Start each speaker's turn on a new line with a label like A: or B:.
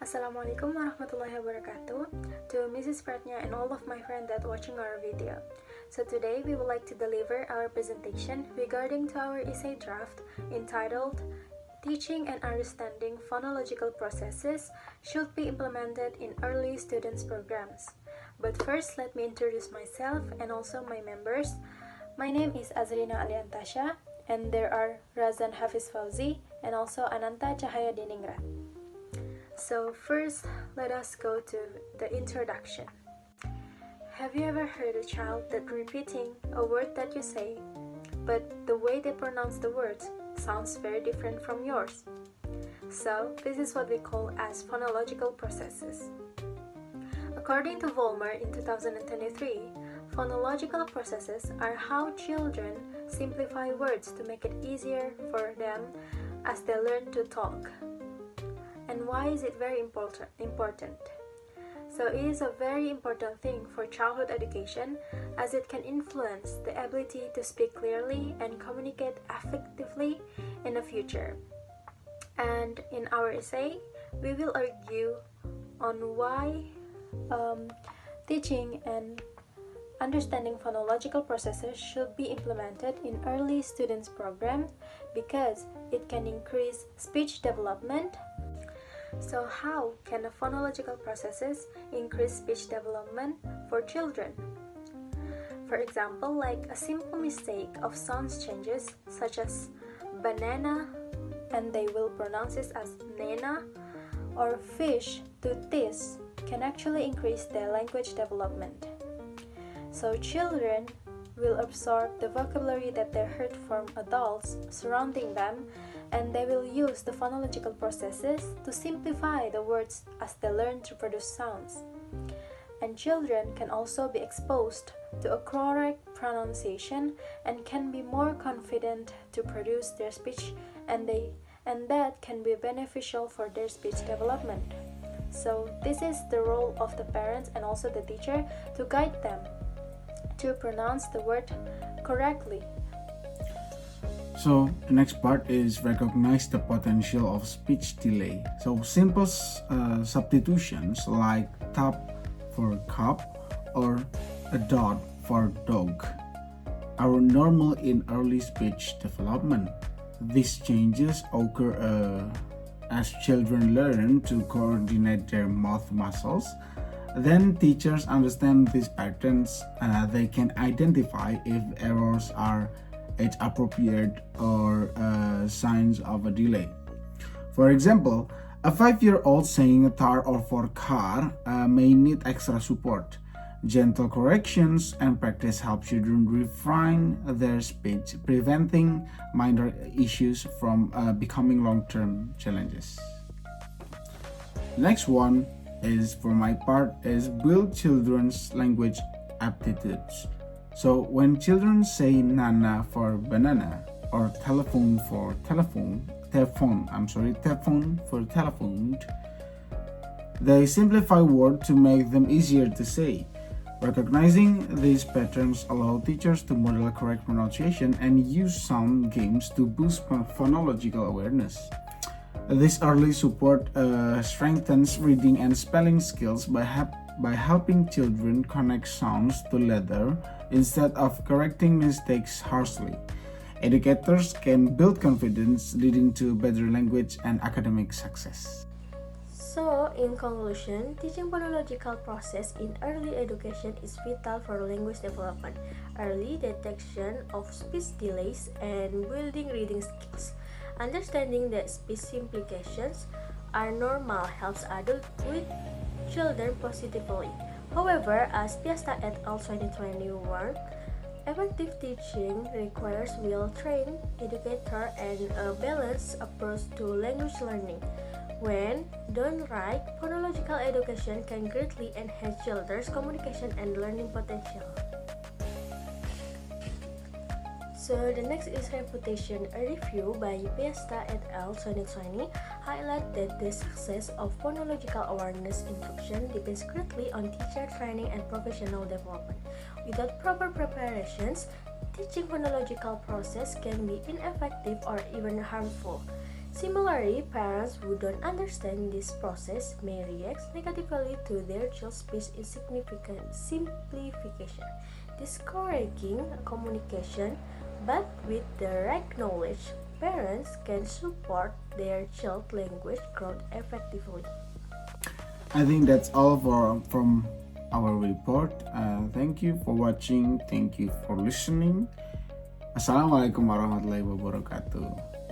A: Assalamualaikum warahmatullahi wabarakatuh to Mrs. Pratnya and all of my friends that watching our video. So today we would like to deliver our presentation regarding to our essay draft entitled Teaching and Understanding Phonological Processes Should Be Implemented in Early Students Programs. But first, let me introduce myself and also my members. My name is Azrina Aliantasha and there are Razan Hafiz Fauzi and also Ananta Cahaya Diningrat. So first, let us go to the introduction. Have you ever heard a child that repeating a word that you say, but the way they pronounce the words sounds very different from yours? So this is what we call as phonological processes. According to Vollmer in 2023, phonological processes are how children simplify words to make it easier for them as they learn to talk. And why is it very important? So it is a very important thing for childhood education as it can influence the ability to speak clearly and communicate effectively in the future. And in our essay, we will argue on why teaching and understanding phonological processes should be implemented in early students programs because it can increase speech development. So how can the phonological processes increase speech development for children? For example, like a simple mistake of sounds changes such as banana and they will pronounce it as nena, or fish to this can actually increase their language development. So children will absorb the vocabulary that they heard from adults surrounding them, and they will use the phonological processes to simplify the words as they learn to produce sounds. And children can also be exposed to a correct pronunciation and can be more confident to produce their speech, and that can be beneficial for their speech development. So this is the role of the parents and also the teacher to guide them to pronounce the word correctly.
B: So the next part is recognize the potential of speech delay. So simple substitutions like tap for cup or a dot for dog are normal in early speech development. These changes occur as children learn to coordinate their mouth muscles. Then teachers understand these patterns. They can identify if errors are age-appropriate or signs of a delay. For example, a 5-year-old saying tar or for car may need extra support. Gentle corrections and practice help children refine their speech, preventing minor issues from becoming long-term challenges. Next one is, for my part, is build children's language aptitudes. So when children say nana for banana or telephone for telephone, they simplify words to make them easier to say. Recognizing these patterns allow teachers to model correct pronunciation and use sound games to boost phonological awareness. This early support strengthens reading and spelling skills by helping children connect sounds to letter instead of correcting mistakes harshly. Educators can build confidence, leading to better language and academic success.
C: So, in conclusion, teaching phonological process in early education is vital for language development, early detection of speech delays, and building reading skills. Understanding that speech implications are normal helps adults with children positively. However, as Piasta et al. 2021, effective teaching requires well-trained educator and a balanced approach to language learning. When done right, phonological education can greatly enhance children's communication and learning potential. So the next is reputation. A review by Piasta et al. 2020 highlight that the success of phonological awareness instruction depends greatly on teacher training and professional development. Without proper preparations, teaching phonological process can be ineffective or even harmful. Similarly, parents who don't understand this process may react negatively to their child's speech insignificant simplification, discouraging communication. But with the right knowledge, parents can support their child's language growth effectively.
B: I think that's all from our report. Thank you for watching. Thank you for listening. Assalamualaikum warahmatullahi wabarakatuh.